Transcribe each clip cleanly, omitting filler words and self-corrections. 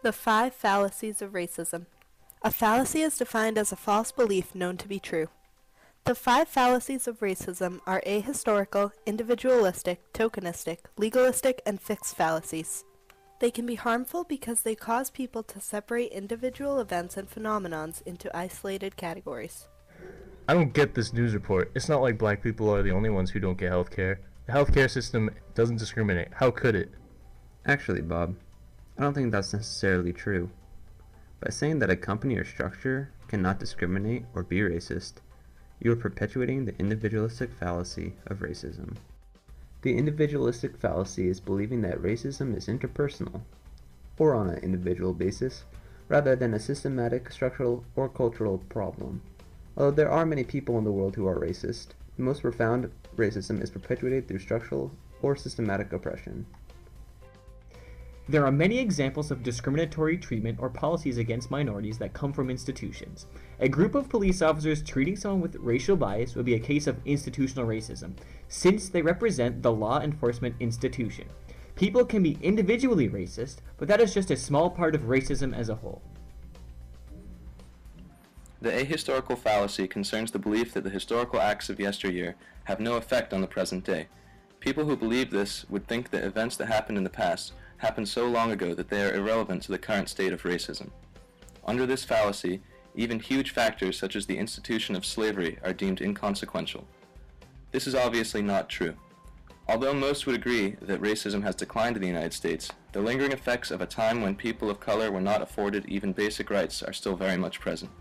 The 5 Fallacies of Racism. A fallacy is defined as a false belief known to be true. The 5 fallacies of racism are ahistorical, individualistic, tokenistic, legalistic, and fixed fallacies. They can be harmful because they cause people to separate individual events and phenomenons into isolated categories. I don't get this news report. It's not like black people are the only ones who don't get health care. The healthcare system doesn't discriminate. How could it? Actually, Bob, I don't think that's necessarily true. By saying that a company or structure cannot discriminate or be racist, you are perpetuating the individualistic fallacy of racism. The individualistic fallacy is believing that racism is interpersonal, or on an individual basis, rather than a systematic, structural, or cultural problem. Although there are many people in the world who are racist, the most profound racism is perpetuated through structural or systematic oppression. There are many examples of discriminatory treatment or policies against minorities that come from institutions. A group of police officers treating someone with racial bias would be a case of institutional racism, since they represent the law enforcement institution. People can be individually racist, but that is just a small part of racism as a whole. The ahistorical fallacy concerns the belief that the historical acts of yesteryear have no effect on the present day. People who believe this would think that events that happened in the past happened so long ago that they are irrelevant to the current state of racism. Under this fallacy, even huge factors such as the institution of slavery are deemed inconsequential. This is obviously not true. Although most would agree that racism has declined in the United States, the lingering effects of a time when people of color were not afforded even basic rights are still very much present.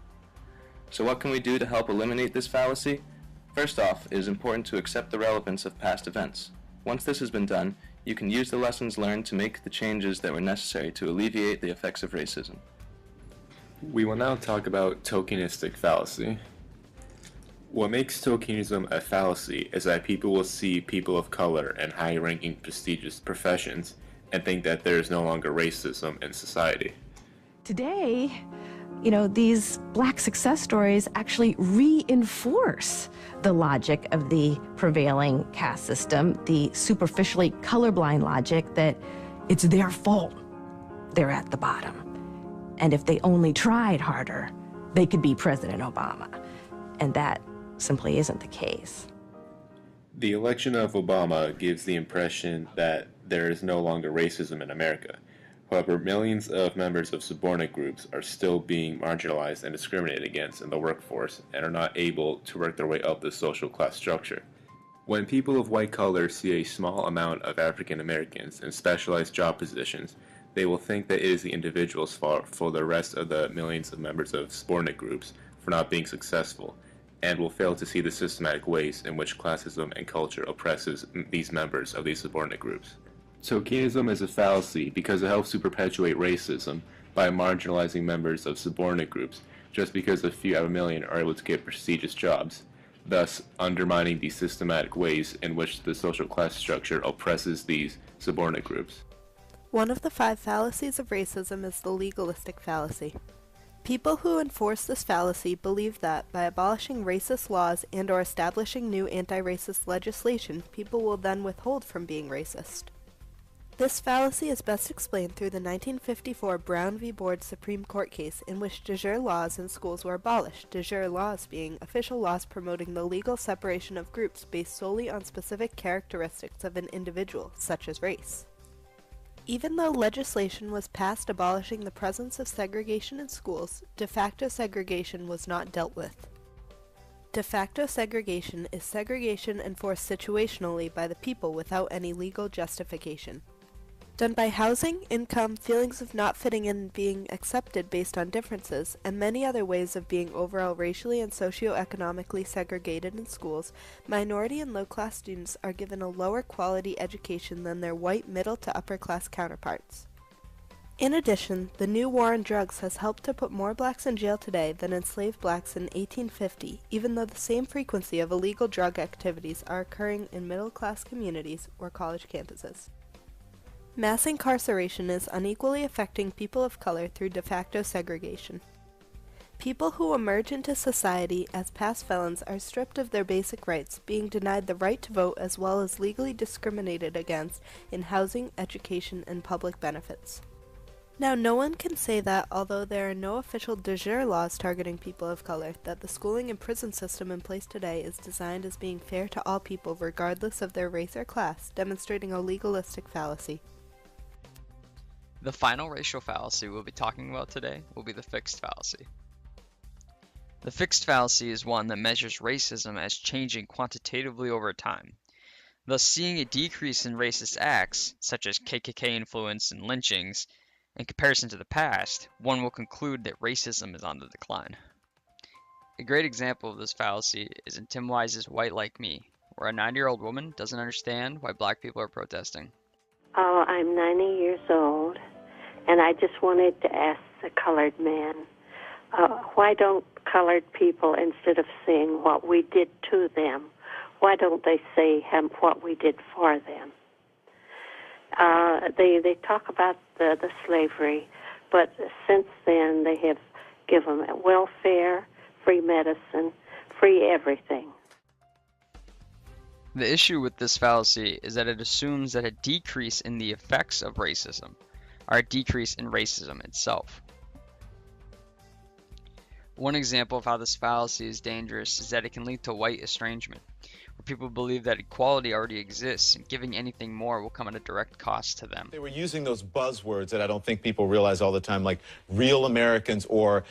So what can we do to help eliminate this fallacy? First off, it is important to accept the relevance of past events. Once this has been done, you can use the lessons learned to make the changes that were necessary to alleviate the effects of racism. We will now talk about tokenistic fallacy. What makes tokenism a fallacy is that people will see people of color and high-ranking prestigious professions and think that there is no longer racism in society. Today, these black success stories actually reinforce the logic of the prevailing caste system, the superficially colorblind logic that it's their fault they're at the bottom. And if they only tried harder, they could be President Obama. And that simply isn't the case. The election of Obama gives the impression that there is no longer racism in America. However, millions of members of subordinate groups are still being marginalized and discriminated against in the workforce and are not able to work their way up the social class structure. When people of white color see a small amount of African Americans in specialized job positions, they will think that it is the individual's fault for the rest of the millions of members of subordinate groups for not being successful, and will fail to see the systematic ways in which classism and culture oppresses these members of these subordinate groups. Tokenism is a fallacy because it helps to perpetuate racism by marginalizing members of subordinate groups just because a few out of a million are able to get prestigious jobs, thus undermining the systematic ways in which the social class structure oppresses these subordinate groups. One of the 5 fallacies of racism is the legalistic fallacy. People who enforce this fallacy believe that by abolishing racist laws and/or establishing new anti-racist legislation, people will then withhold from being racist. This fallacy is best explained through the 1954 Brown v. Board Supreme Court case in which de jure laws in schools were abolished, de jure laws being official laws promoting the legal separation of groups based solely on specific characteristics of an individual, such as race. Even though legislation was passed abolishing the presence of segregation in schools, de facto segregation was not dealt with. De facto segregation is segregation enforced situationally by the people without any legal justification. Done by housing, income, feelings of not fitting in and being accepted based on differences, and many other ways of being overall racially and socioeconomically segregated in schools, minority and low-class students are given a lower quality education than their white middle to upper-class counterparts. In addition, the new war on drugs has helped to put more blacks in jail today than enslaved blacks in 1850, even though the same frequency of illegal drug activities are occurring in middle-class communities or college campuses. Mass incarceration is unequally affecting people of color through de facto segregation. People who emerge into society as past felons are stripped of their basic rights, being denied the right to vote as well as legally discriminated against in housing, education, and public benefits. Now, no one can say that, although there are no official de jure laws targeting people of color, that the schooling and prison system in place today is designed as being fair to all people regardless of their race or class, demonstrating a legalistic fallacy. The final racial fallacy we'll be talking about today will be the fixed fallacy. The fixed fallacy is one that measures racism as changing quantitatively over time. Thus, seeing a decrease in racist acts, such as KKK influence and lynchings, in comparison to the past, one will conclude that racism is on the decline. A great example of this fallacy is in Tim Wise's White Like Me, where a 90-year-old woman doesn't understand why black people are protesting. Oh, I'm 90 years old, and I just wanted to ask the colored man, why don't colored people, instead of saying what we did to them, why don't they say what we did for them? They talk about the slavery, but since then they have given welfare, free medicine, free everything. The issue with this fallacy is that it assumes that a decrease in the effects of racism are a decrease in racism itself. One example of how this fallacy is dangerous is that it can lead to white estrangement, where people believe that equality already exists and giving anything more will come at a direct cost to them. They were using those buzzwords that I don't think people realize all the time, like real Americans, or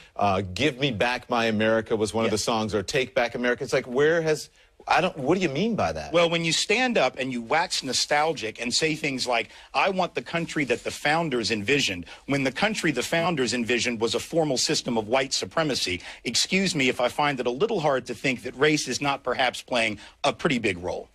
Give Me Back My America was one of the songs, or Take Back America. It's like, what do you mean by that? Well, when you stand up and you wax nostalgic and say things like, I want the country that the founders envisioned, when the country the founders envisioned was a formal system of white supremacy, excuse me if I find it a little hard to think that race is not perhaps playing a pretty big role.